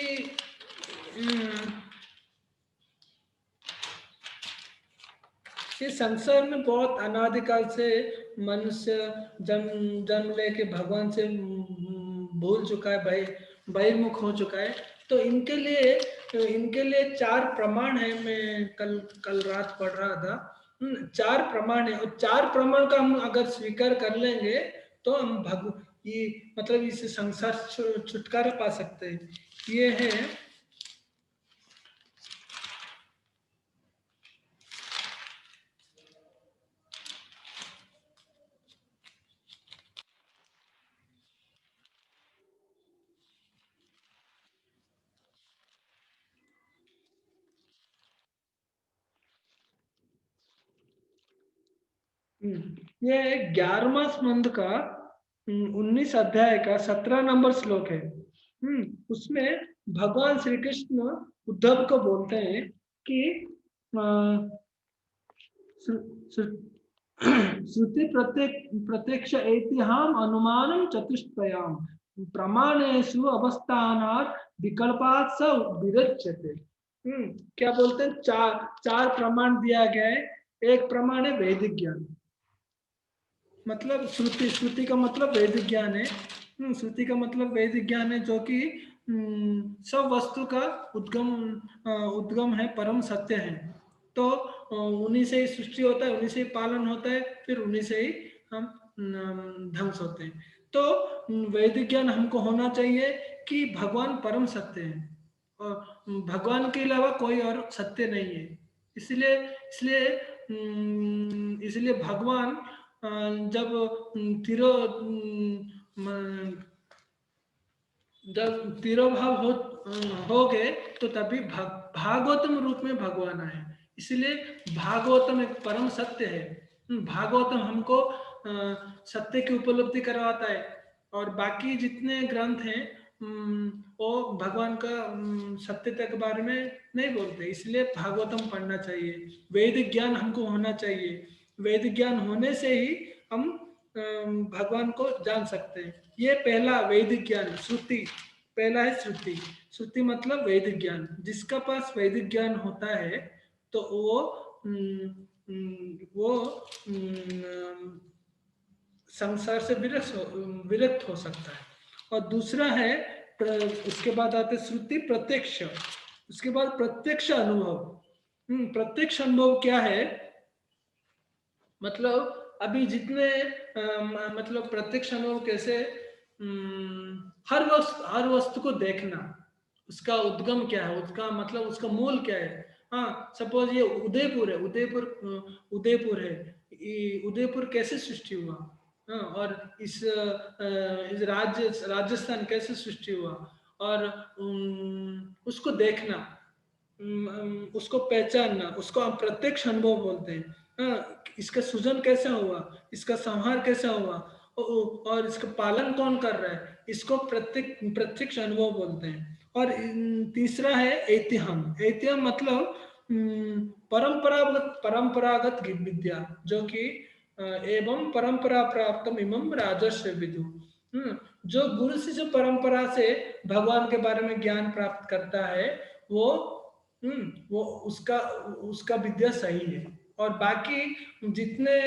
इस संसार में बहुत अनादिकाल से मनुष्य जन्म लेके भगवान से भूल चुका है, बहिर्मुख हो चुका है। तो इनके लिए 4 प्रमाण है। मैं कल रात पढ़ रहा था। चार प्रमाण है और चार प्रमाण का हम अगर स्वीकार कर लेंगे तो हम ये मतलब इस संसार से छुटकारा पा सकते हैं। ये है ये 11वां स्कंद का 19 अध्याय का 17 नंबर श्लोक है। उसमें भगवान श्री कृष्ण उद्धव को बोलते हैं कि अ, श्रुति प्रत्यक्ष ऐतिहाम अनुमानम चतुष्टयाम प्रमाणेषु अवस्थानात् विकल्पात् स विरच्यते। क्या बोलते हैं? चार चार प्रमाण दिया गया है। एक प्रमाण है वैदिक ज्ञान, मतलब श्रुति, श्रुति का मतलब वैदिक ज्ञान है। श्रुति का मतलब वैदिक ज्ञान है जो कि सब वस्तु का उद्गम है, परम सत्य है। तो उन्हीं से ही सृष्टि होता है, उन्हीं से ही पालन होता है, फिर उन्हीं से ही हम ध्वंस होते हैं। तो वैदिक ज्ञान हमको होना चाहिए कि भगवान परम सत्य है और भगवान के अलावा कोई और सत्य नहीं है। इसलिए इसलिए इसलिए भगवान जब तिरो जब तिरोभाव हो गए तो तभी भागवतम रूप में भगवान आए। इसलिए भागवतम एक परम सत्य है। भागवतम हमको सत्य की उपलब्धि करवाता है और बाकी जितने ग्रंथ हैं वो भगवान का सत्यता के बारे में नहीं बोलते। इसलिए भागवतम पढ़ना चाहिए, वैदिक ज्ञान हमको होना चाहिए। वैदिक ज्ञान होने से ही हम भगवान को जान सकते हैं। ये पहला वैदिक ज्ञान श्रुति, पहला है श्रुति। श्रुति मतलब वैदिक ज्ञान। जिसका पास वैदिक ज्ञान होता है तो वो संसार से विरक्त हो सकता है। और दूसरा है उसके बाद आते श्रुति प्रत्यक्ष, उसके बाद प्रत्यक्ष अनुभव। प्रत्यक्ष अनुभव क्या है? मतलब अभी जितने मतलब प्रत्यक्ष अनुभव कैसे, हर वस्तु को देखना, उसका उद्गम क्या है, उसका मतलब उसका मूल क्या है। हाँ, सपोज ये उदयपुर है, उदयपुर है, उदयपुर कैसे सृष्टि हुआ? हाँ, और इस राजस्थान कैसे सृष्टि हुआ? और उसको देखना, उसको पहचानना, उसको हम प्रत्यक्ष अनुभव बोलते हैं। हाँ, इसका सृजन कैसा हुआ, इसका संहार कैसा हुआ और इसका पालन कौन कर रहा है, इसको प्रत्यक्ष अनुभव बोलते हैं। और तीसरा है ऐतिह्यम। ऐतिह्यम मतलब परंपरागत विद्या, जो कि एवं परंपरा प्राप्त इमं राजर्षि विदु। जो गुरु शिष्य परंपरा से भगवान के बारे में ज्ञान प्राप्त करता है वो उसका उसका विद्या सही है। और बाकी जितने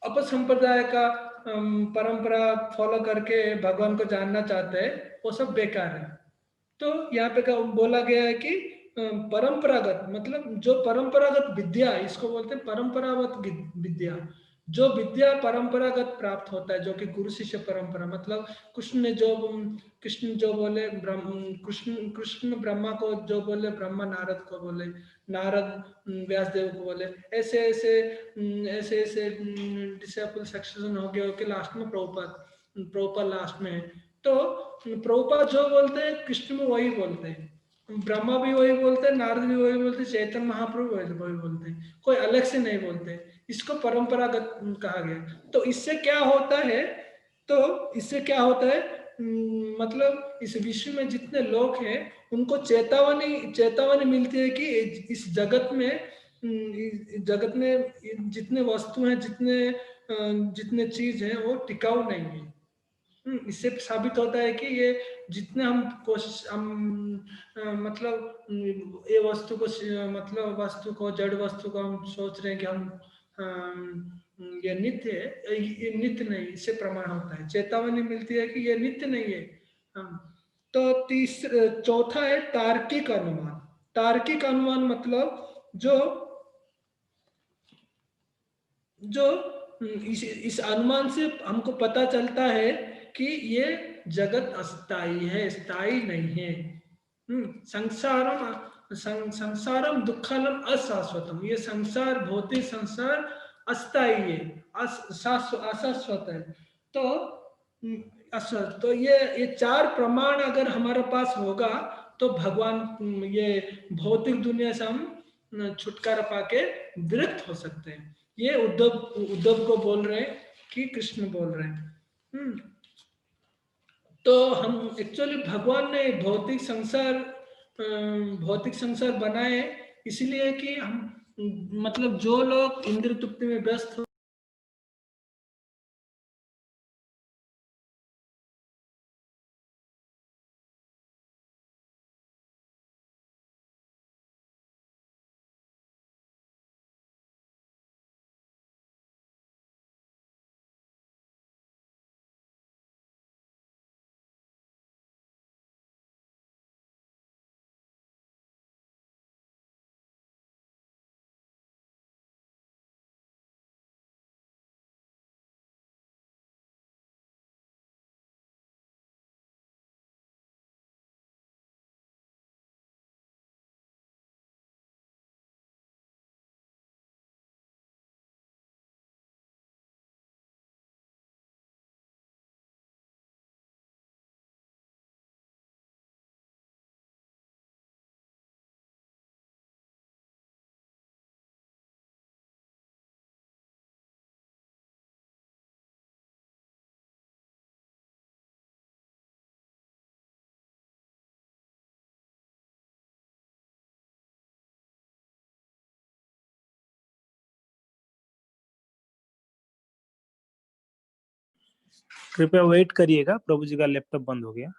अपसंप्रदाय का परंपरा फॉलो करके भगवान को जानना चाहते हैं वो सब बेकार है। तो यहाँ पे बोला गया है कि परंपरागत मतलब जो परंपरागत विद्या, इसको बोलते हैं परंपरागत विद्या। जो विद्या परंपरागत प्राप्त होता है, जो कि गुरु शिष्य परंपरा, मतलब कृष्ण जो बोले कृष्ण ब्रह्मा को जो बोले, ब्रह्मा नारद को बोले, नारद व्यासदेव को बोले, ऐसे ऐसे ऐसे ऐसे डिसेबल सक्सेशन हो गया कि लास्ट में प्रभुपाद लास्ट में है। तो प्रभुपाद जो बोलते हैं कृष्ण में वही बोलते हैं, ब्रह्मा भी वही बोलते हैं, नारद भी वही बोलते हैं, चैतन्य महाप्रभु वही बोलते हैं, कोई अलग से नहीं बोलते। इसको परंपरागत कहा गया। तो इससे क्या होता है, तो इससे क्या होता है, मतलब इस विश्व में जितने लोग हैं उनको चेतावनी मिलती है कि इस जगत में जितने वस्तु हैं, जितने चीज हैं वो टिकाऊ नहीं है। इससे साबित होता है कि ये जितने हम कोशिश मतलब ये वस्तु को मतलब वस्तु को, जड़ वस्तु को हम सोच रहे हैं कि ये नित्य है, ये नित्य नहीं, इससे प्रमाण होता है, चेतावनी मिलती है कि ये नित्य नहीं है। तो चौथा है तार्किक अनुमान। तार्किक अनुमान मतलब जो जो इस अनुमान से हमको पता चलता है कि ये जगत अस्थाई है, स्थायी नहीं है। संसारम दुखलम अशाश्वतम, ये संसार, भौतिक संसार अस्थाई है, अशाश्वत है। तो तो ये चार प्रमाण अगर हमारे पास होगा तो भगवान, ये भौतिक दुनिया से हम छुटकारा पाके विरक्त हो सकते हैं। ये उद्धव को बोल रहे हैं कि कृष्ण बोल रहे हैं। तो हम एक्चुअली भगवान ने भौतिक संसार बनाए इसलिए कि हम, मतलब जो लोग इंद्र तृप्ति में व्यस्त हो, कृपया वेट करिएगा, प्रभु जी का लैपटॉप बंद हो गया।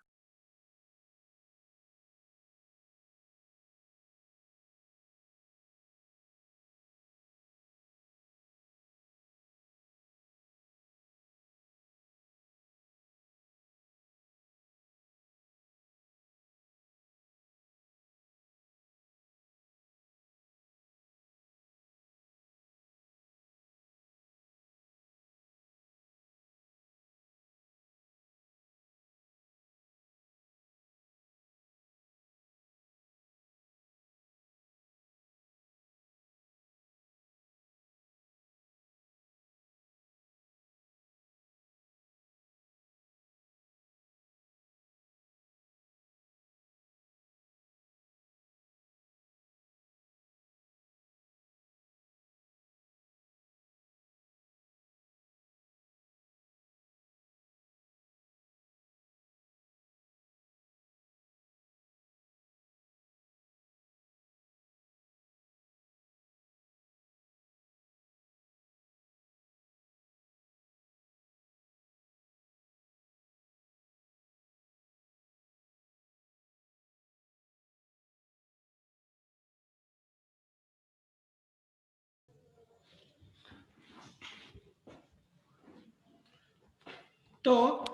तो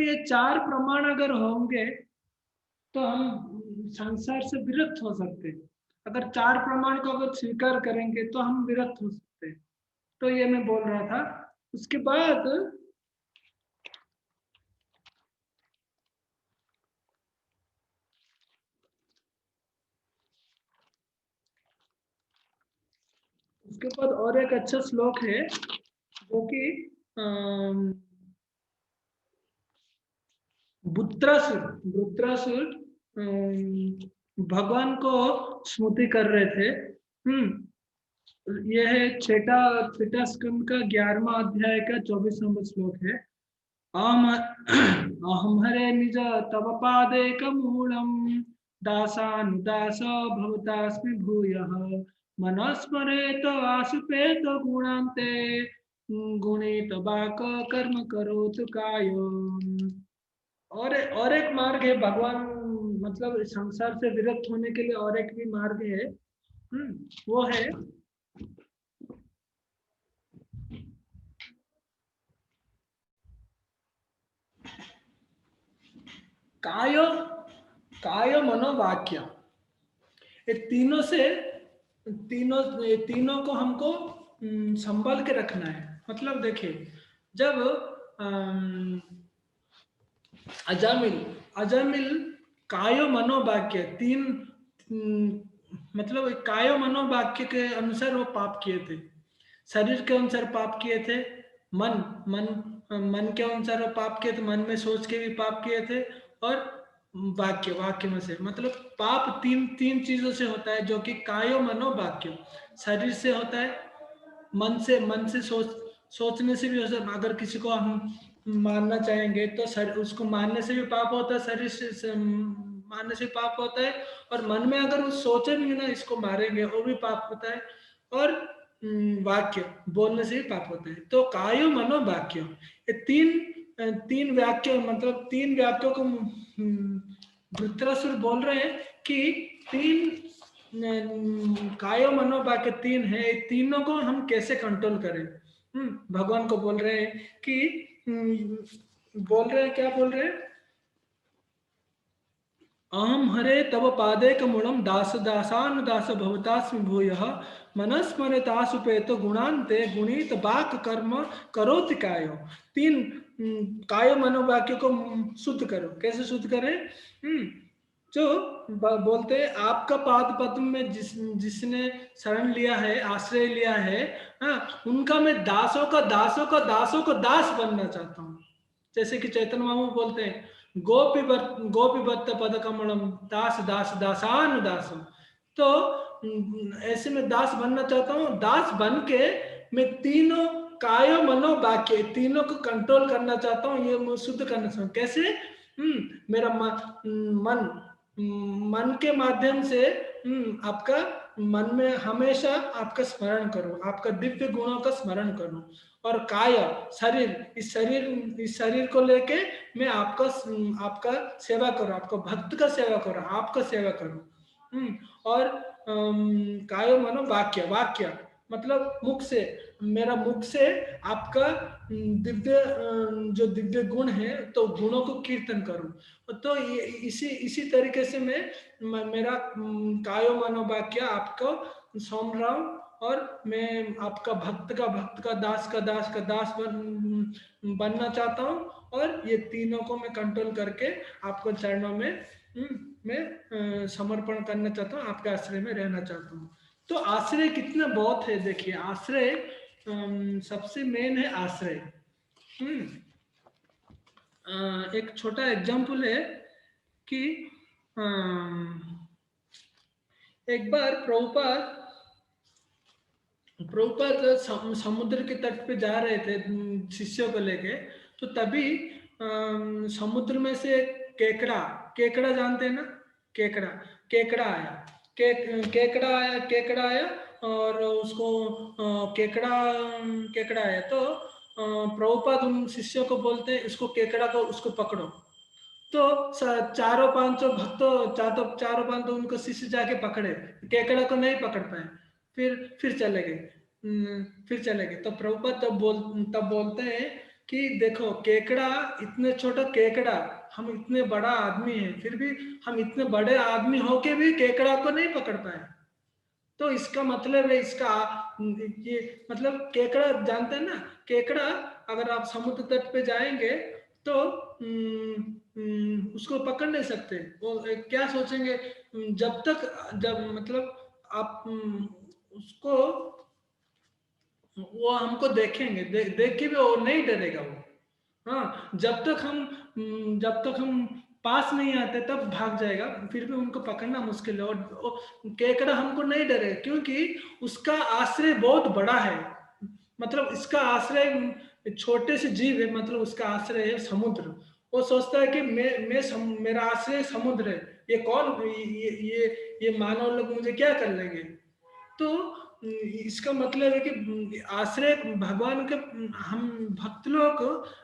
ये चार प्रमाण अगर होंगे तो हम संसार से विरक्त हो सकते हैं। अगर चार प्रमाण को अगर स्वीकार करेंगे तो हम विरक्त हो सकते हैं। तो ये मैं बोल रहा था। उसके बाद और एक अच्छा श्लोक है जो कि वृत्रासुर भगवान को स्मृति कर रहे थे। यह है छठा छठा स्कंद का 11वां अध्याय का 24 नंबर श्लोक है। अहम हरे निज तव पादेक मूलम दासानुदास भवतास्मि भूयः मनस्मरेत आशुपेत गुणान्ते गुणित बाक कर्म करोतु काय। और एक मार्ग है भगवान, मतलब संसार से विरक्त होने के लिए और एक भी मार्ग है। वो है काय, काय मनोवाक्य। ये तीनों से तीनों तीनों को हमको संभाल के रखना है। मतलब देखिए, जब अम, अजामिल अजामिल कायो मनोवाक्य तीन, मतलब कायो मनोवाक्य के अनुसार वो पाप किए थे। शरीर के अनुसार पाप किए थे, मन मन मन के अनुसार वो पाप किए थे, मन में सोच के भी पाप किए थे, और वाक्य वाक्य में से, मतलब पाप तीन तीन चीजों से होता है, जो कि कायो मनो वाक्य। शरीर से होता है, मन से सोचने से भी हो सकता। अगर किसी को हम मारना चाहेंगे तो उसको मारने से भी पाप होता है, शरीर से मारने से पाप होता है, और मन में अगर वो सोचे भी ना इसको मारेंगे, वो भी पाप होता है। और वाक्य बोलने से भी पाप होता है। तो कायो मनो वाक्य, ये तीन वाक्य, मतलब तीन वाक्यों को वृत्रासुर बोल रहे हैं कि तीन कायो मनो वाक्य तीन है, तीनों को हम कैसे कंट्रोल करें। भगवान को बोल रहे हैं कि बोल रहे हैं, क्या बोल रहे हैं, अहम हरे तव पादेकमूलम दास दासान दास भवतास्मि भूयः मनस्मरतासुपेतो गुणान्ते गुणित बाक कर्म करोति कायो। तीन कायो मनोवाक्य को शुद्ध करो। कैसे शुद्ध करें? जो बोलते हैं, आपका पाद पद्म में जिसने शरण लिया है, आश्रय लिया है, हाँ, उनका मैं दासों का दास बनना चाहता हूँ। जैसे कि चैतन्य मामू बोलते हैं, गोपी भक्त पद कमलम दास दास दासान दास। तो ऐसे में दास बनना चाहता हूँ। दास बन के मैं तीनों कायो मनो वाक्य तीनों को कंट्रोल करना चाहता हूँ, ये मैं शुद्ध करना चाहता हूँ। कैसे? मेरा मन मन के माध्यम से आपका मन में हमेशा आपका स्मरण करो, आपका दिव्य गुणों का स्मरण करो। और काय शरीर, इस शरीर को लेके मैं आपका सेवा करूं, आपका भक्त का सेवा करूं, आपका सेवा करूं। और काय मानो वाक्य, वाक्य मतलब मुख से, मेरा मुख से आपका दिव्य जो दिव्य गुण है, तो गुणों को कीर्तन करूं। तो ये इसी तरीके से मैं मेरा कायो मानो वाक्य आपको सौंप रहा हूं, और मैं आपका भक्त का दास का दास बनना चाहता हूँ। और ये तीनों को मैं कंट्रोल करके आपको चरणों में मैं समर्पण करना चाहता हूँ, आपके आश्रय में रहना चाहता हूँ। तो आश्रय कितना बहुत है, देखिए आश्रय सबसे मेन है आश्रय। एक छोटा एग्जाम्पल है कि एक बार प्रभुपाद समुद्र के तट पे जा रहे थे शिष्यों को लेके। तो तभी समुद्र में से केकड़ा केकड़ा जानते हैं ना, केकड़ा केकड़ा आया केकड़ा आया, और उसको केकड़ा केकड़ा आया। तो प्रभुपाद उन शिष्यों को बोलते हैं, इसको केकड़ा को उसको पकड़ो। तो चारों पांचों भक्तों चारों पांचों उनको शिष्य जाके पकड़े, केकड़ा को नहीं पकड़ पाए। फिर चले गए। फिर चले गए। तो प्रभुपाद तब बोलते हैं कि देखो, केकड़ा इतने छोटा केकड़ा, हम इतने बड़ा आदमी हैं, फिर भी हम इतने बड़े आदमी होके भी केकड़ा को नहीं पकड़ पाए। तो इसका मतलब है, इसका ये मतलब केकड़ा जानते हैं ना, केकड़ा अगर आप समुद्र तट पे जाएंगे तो उसको पकड़ नहीं सकते। वो क्या सोचेंगे, जब मतलब आप उसको, वो हमको देखेंगे, देख के भी वो नहीं डरेगा वो। हाँ, जब तक हम पास नहीं आते तब भाग जाएगा, फिर भी उनको पकड़ना मुश्किल है। और केकड़ा हमको नहीं डरेगा, क्योंकि उसका आश्रय बहुत बड़ा है। मतलब इसका आश्रय छोटे से जीव है, मतलब उसका आश्रय है समुद्र। वो सोचता है कि मेरा आश्रय समुद्र है, ये कौन, ये मानव लोग मुझे क्या कर लेंगे। तो इसका मतलब है कि आश्रय भगवान के, हम भक्त लोग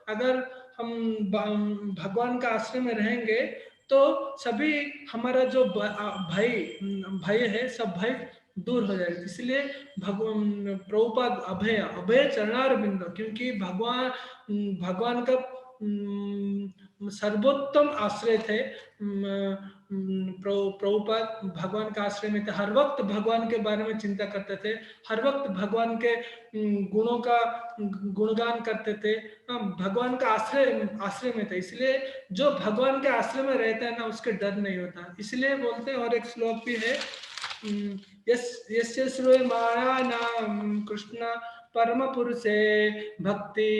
अगर हम भगवान का आश्रय में रहेंगे तो सभी हमारा जो भय भय है, सब भय दूर हो जाएगा। इसलिए भगवान प्रभुपाद अभय अभय चरणार बिंदु, क्योंकि भगवान का सर्वोत्तम आश्रय थे। प्रभुपाद भगवान का आश्रय में थे, हर वक्त भगवान के बारे में चिंता करते थे, हर वक्त भगवान के गुणों का गुणगान करते थे। भगवान का आश्रय आश्रय में थे, इसलिए जो भगवान के आश्रय में रहता है ना उसके डर नहीं होता, इसलिए बोलते हैं। और एक श्लोक भी है, यस्य श्रूयमाणानां कृष्ण परम पुरुषे भक्ति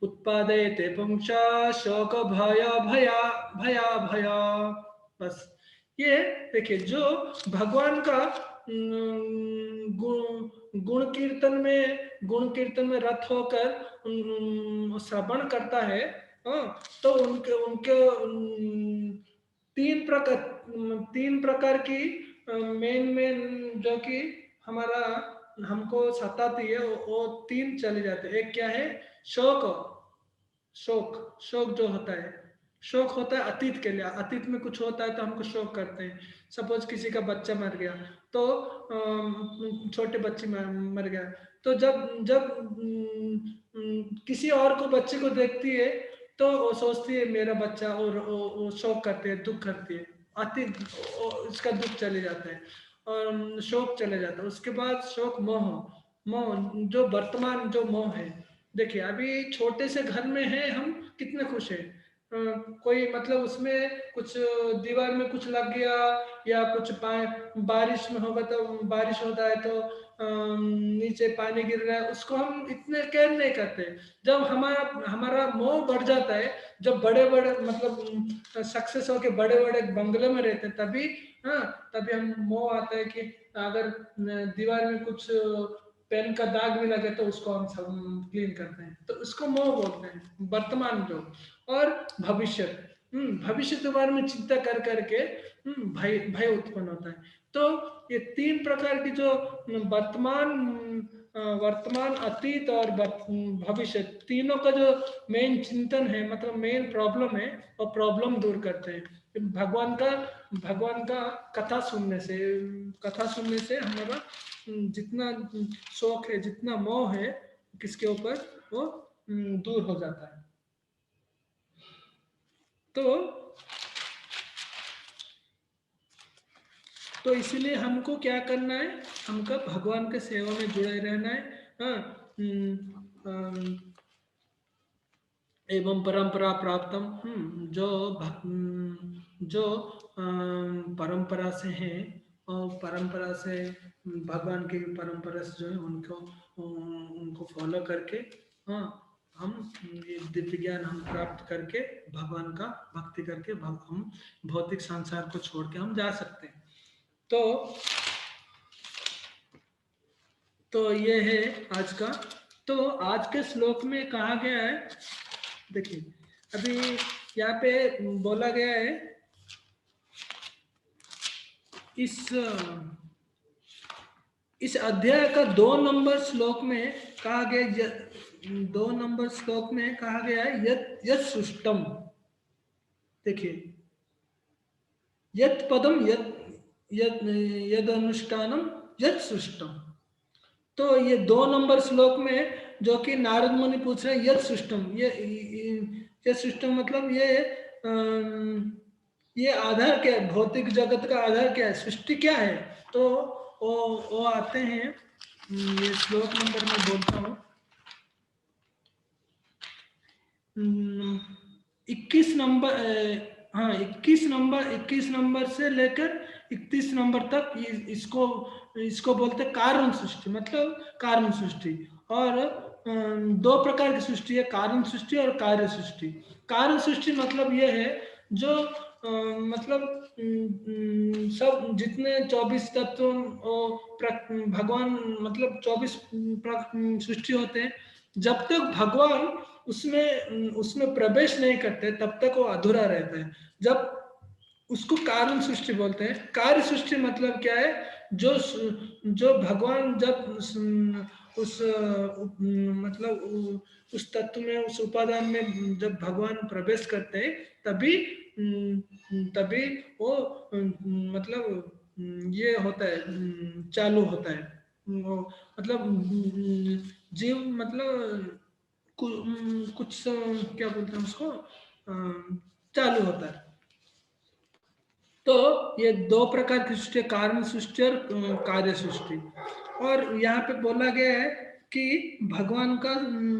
उत्पादयते पुंसा शोक भय भया भया भया। बस ये देखिए, जो भगवान का गुण कीर्तन में रत होकर श्रवण करता है, तो उनके उनके तीन प्रकार की मेन जो कि हमारा हमको सताती है, वो तीन चले जाते हैं। एक क्या है? शोक। शोक जो होता है, शोक होता है अतीत के लिए, अतीत में कुछ होता है तो हमको शोक करते हैं। सपोज किसी का बच्चा मर गया, तो छोटे बच्चे मर गया, तो जब जब किसी और को बच्चे को देखती है तो वो सोचती है मेरा बच्चा, और वो शोक करती है, दुख करती है, अतीत इसका दुख चले जाता है और शोक चले जाता है। उसके बाद शोक मोह जो वर्तमान जो मोह है। देखिए अभी छोटे से घर में है, हम कितने खुश हैं, कोई मतलब उसमें कुछ दीवार में कुछ लग गया या कुछ बारिश में होगा, तो बारिश होता है तो नीचे पानी गिर रहा है, उसको हम इतने केयर नहीं करते। जब हमारा हमारा मोह बढ़ जाता है, जब बड़े बड़े मतलब सक्सेस होके बड़े बड़े बंगले में रहते हैं, तभी तभी हम मोह आता है कि अगर दीवार में कुछ पेन का दाग भी लगे तो उसको हम सब क्लीन करते हैं, तो उसको मोह बोलते हैं, वर्तमान जो। और भविष्य, भविष्य के बारे में चिंता कर करके भय भय उत्पन्न होता है। तो ये तीन प्रकार की जो वर्तमान अतीत और भविष्य, तीनों का जो मेन चिंतन है, मतलब मेन प्रॉब्लम है, और प्रॉब्लम दूर करते हैं भगवान का कथा सुनने से हमारा जितना शौक है, जितना मोह है किसके ऊपर, वो दूर हो जाता है। तो इसलिए हमको क्या करना है, हमको भगवान के सेवा में जुड़े रहना है। एवं परंपरा प्राप्तम, जो परंपरा से है, और परंपरा से भगवान की परंपरा से जो है उनको फॉलो करके, हम ये दिव्य ज्ञान हम प्राप्त करके भगवान का भक्ति करके हम भौतिक संसार को छोड़ के हम जा सकते हैं। तो ये है आज का। तो आज के श्लोक में कहा गया है, देखिए अभी यहाँ पे बोला गया है, इस अध्याय का 2 नंबर श्लोक में कहा गया, 2 नंबर श्लोक में कहा गया है यत् सुष्टम। देखिए यत् पदम यद अनुष्ठानम यत् सुष्टम। तो ये 2 नंबर श्लोक में जो कि नारद मुनि पूछ रहे हैं, यत् सुष्टम, ये सुष्टम मतलब ये आधार क्या है, भौतिक जगत का आधार क्या है, सृष्टि क्या है। तो वो आते हैं, ये श्लोक नंबर में बोलता हूँ, 21 नंबर, हाँ 21 नंबर से लेकर 31 नंबर तक इसको बोलते कारण सृष्टि, मतलब कारण सृष्टि। और 2 प्रकार की सृष्टि है, कारण सृष्टि और कार्य सृष्टि। कारण सृष्टि मतलब ये है जो मतलब सब जितने 24 तत्व भगवान, मतलब 24 सृष्टि होते हैं, जब तक भगवान उसमें प्रवेश नहीं करते तब तक वो अधूरा रहता है। जब उसको कारण सृष्टि बोलते हैं। कार्य सृष्टि मतलब क्या है, जो भगवान जब उस मतलब उस तत्व में, उस उपादान में जब भगवान प्रवेश करते हैं, तभी वो मतलब ये होता है, चालू होता है। मतलब जीव मतलब कुछ क्या बोलते हैं उसको, चालू होता है। तो ये दो प्रकार की सृष्टि है, कारण सृष्टि और कार्य सृष्टि। और यहाँ पे बोला गया है कि भगवान का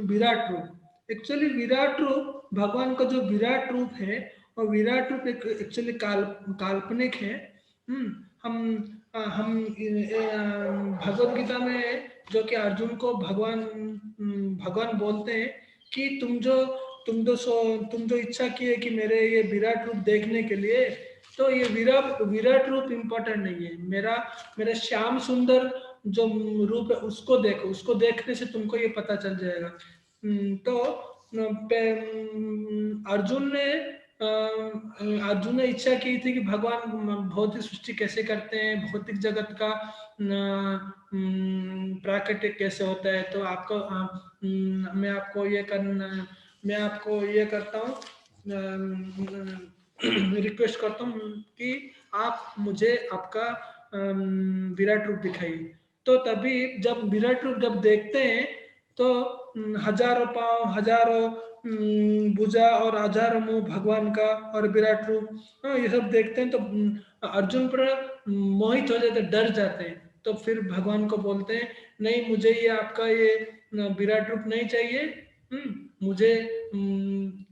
विराट रूप, एक्चुअली विराट रूप, भगवान का जो विराट रूप है, और विराट रूप एक एक्चुअली काल्पनिक है। हम भगवत गीता में जो कि अर्जुन को भगवान बोलते हैं कि तुम जो इच्छा की है कि मेरे ये विराट रूप देखने के लिए, तो ये विराट रूप इम्पोर्टेंट नहीं है, मेरा श्याम सुंदर जो रूप है उसको देखो, उसको देखने से तुमको ये पता चल जाएगा। तो अर्जुन ने इच्छा की थी कि भगवान भौतिक सृष्टि कैसे करते हैं, भौतिक जगत का प्राकृतिक कैसे होता है। तो मैं आपको ये करता हूँ, रिक्वेस्ट करता हूँ कि आप मुझे आपका विराट रूप दिखाइए। तो तभी जब विराट रूप जब देखते हैं तो हजारों पांव, हजारों भुजा और हजारों मुंह भगवान का, और विराट रूप, ये सब देखते हैं तो अर्जुन पर मोहित हो जाते, डर जाते हैं। तो फिर भगवान को बोलते हैं, नहीं मुझे ये आपका ये विराट रूप नहीं चाहिए, मुझे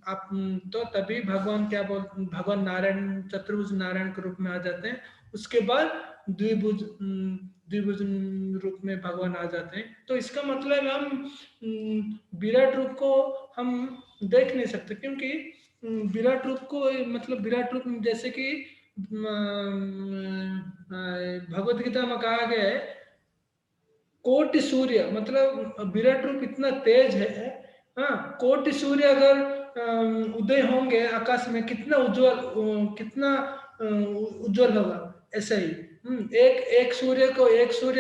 आप तो तभी भगवान नारायण चतुर्भुज नारायण के रूप में आ जाते हैं। उसके बाद द्विभुज रूप में भगवान आ जाते हैं। तो इसका मतलब हम विराट रूप को हम देख नहीं सकते, क्योंकि विराट रूप को मतलब विराट रूप जैसे कि भगवत गीता में कहा गया है, कोटि सूर्य, मतलब विराट रूप इतना तेज है। हाँ, कोटि सूर्य अगर उदय होंगे आकाश में, कितना उज्जवल होगा। ऐसा ही एक सूर्य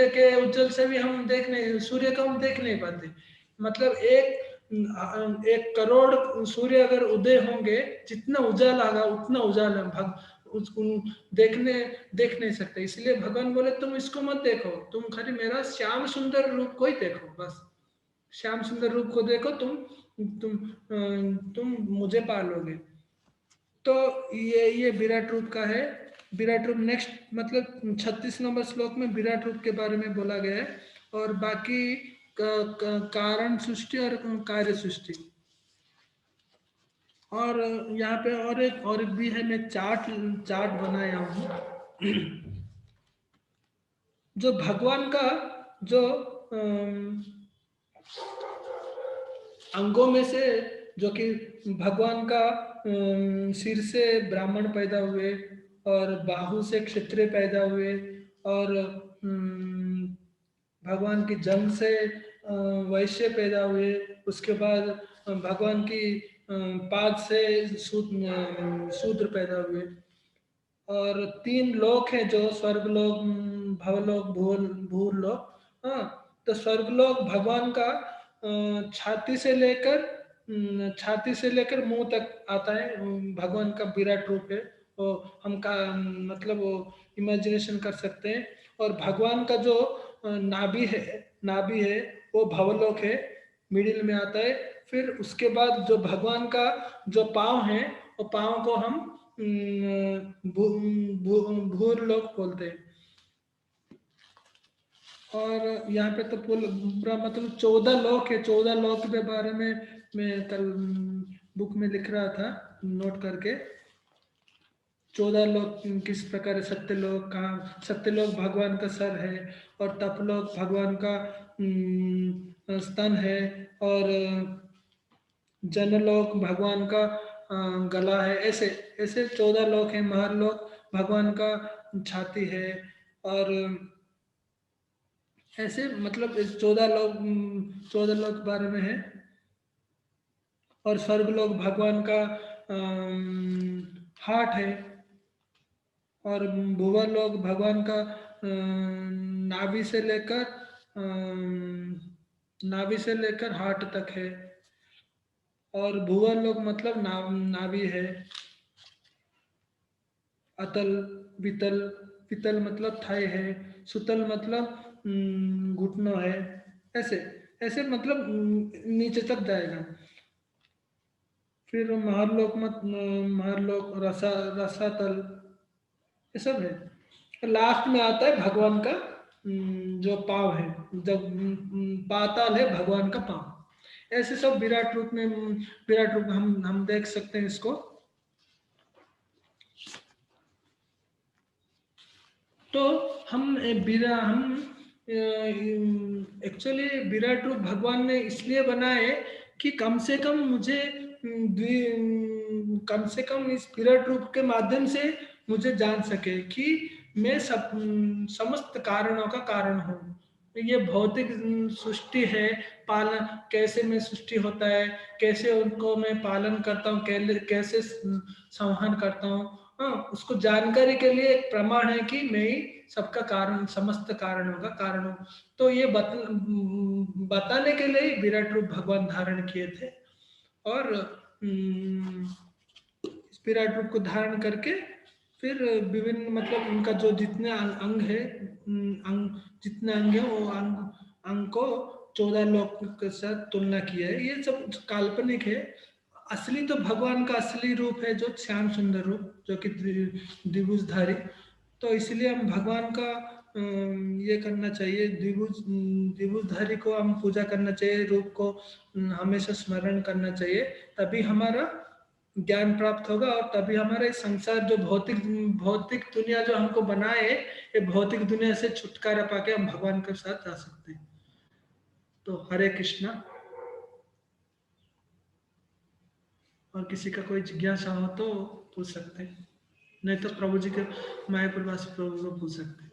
के उज्जवल से भी हम सूर्य को हम देख नहीं पाते। मतलब एक करोड़ सूर्य अगर उदय होंगे, जितना उजाला आगा उतना उजाला उसको देख नहीं सकते। इसलिए भगवान बोले तुम इसको मत देखो, तुम खाली मेरा श्याम सुंदर रूप को ही देखो, बस श्याम सुंदर रूप को देखो, तुम मुझे पालोगे। तो ये विराट रूप का है। विराट रूप नेक्स्ट मतलब 36 नंबर श्लोक में विराट रूप के बारे में बोला गया है। और बाकी कारण सृष्टि और कार्य सृष्टि। और यहाँ पे और एक भी है, मैं चार्ट बनाया हूँ। जो भगवान का जो अंगों में से, जो कि भगवान का सिर से ब्राह्मण पैदा हुए, और बाहु से क्षत्रिय पैदा हुए, और भगवान की जंग से वैश्य पैदा हुए। उसके बाद भगवान की पाद से शूद्र पैदा हुए। और 3 लोक हैं, जो स्वर्गलोक, भवलोक, भूलोक। हाँ, तो स्वर्गलोक भगवान का छाती से लेकर मुंह तक आता है। भगवान का विराट रूप है वो, हम का मतलब वो इमेजिनेशन कर सकते हैं। और भगवान का जो नाभि है वो भवलोक है, मिडिल में आता है। फिर उसके बाद जो भगवान का जो पाँव है, वो पाँव को हम भूरलोक बोलते हैं। और यहाँ पे तो पूरा मतलब 14 लोक है। 14 लोक के बारे में मैं कल बुक में लिख रहा था, नोट करके। 14 लोक किस प्रकार है। सत्यलोक भगवान का सर है, और तपलोक भगवान का स्तन है, और जनलोक भगवान का गला है। ऐसे ऐसे 14 लोक हैं। महरलोक भगवान का छाती है। और ऐसे मतलब 14 लोक के बारे में है। और स्वर्गलोक भगवान का हार्ट है। और भुवरलोक भगवान का नाभि से लेकर हार्ट तक है। और भुवरलोक मतलब नाभि है। अतल, वितल, पितल मतलब थाई है। सुतल मतलब घुटनों है। ऐसे ऐसे मतलब नीचे तक जाएगा। फिर महारलोक मत, महारलोक, रसातल, ये सब है। लास्ट में आता है भगवान का जो पाव है, जब पाताल है भगवान का पाव। ऐसे सब विराट रूप में, विराट रूप हम देख सकते हैं इसको। तो हम एक्चुअली विराट रूप भगवान ने इसलिए बनाए कि कम से कम मुझे कम से कम इस विराट रूप के माध्यम से मुझे जान सके कि मैं सब समस्त कारणों का कारण हूँ। ये भौतिक सृष्टि है, पालन कैसे में सृष्टि होता है, कैसे उनको मैं पालन करता हूँ, कैसे संवहन करता हूँ, हाँ, उसको जानकारी के लिए एक प्रमाण है कि मैं ही सबका कारण, समस्त कारणों का कारण हूँ। तो ये बताने के लिए ही विराट रूप भगवान धारण किए थे। और इस विराट रूप को धारण करके फिर विभिन्न मतलब उनका जो जितने अंग है, जितने अंग है वो अंग को 14 लोक के साथ तुलना किया है। ये सब काल्पनिक है। असली तो भगवान का असली रूप है जो श्याम सुंदर रूप, जो कि द्विभुजधारी। तो इसलिए हम भगवान का ये करना चाहिए, द्विभुजधारी को हम पूजा करना चाहिए, रूप को हमेशा स्मरण करना चाहिए। तभी हमारा ज्ञान प्राप्त होगा और तभी हमारा ये संसार जो भौतिक दुनिया जो हमको बनाए, ये भौतिक दुनिया से छुटकारा पाके हम भगवान के साथ जा सकते हैं। तो हरे कृष्णा। और किसी का कोई जिज्ञासा हो तो पूछ सकते हैं, नहीं तो प्रभु जी के मायापुरवासी प्रभु को पूछ सकते हैं।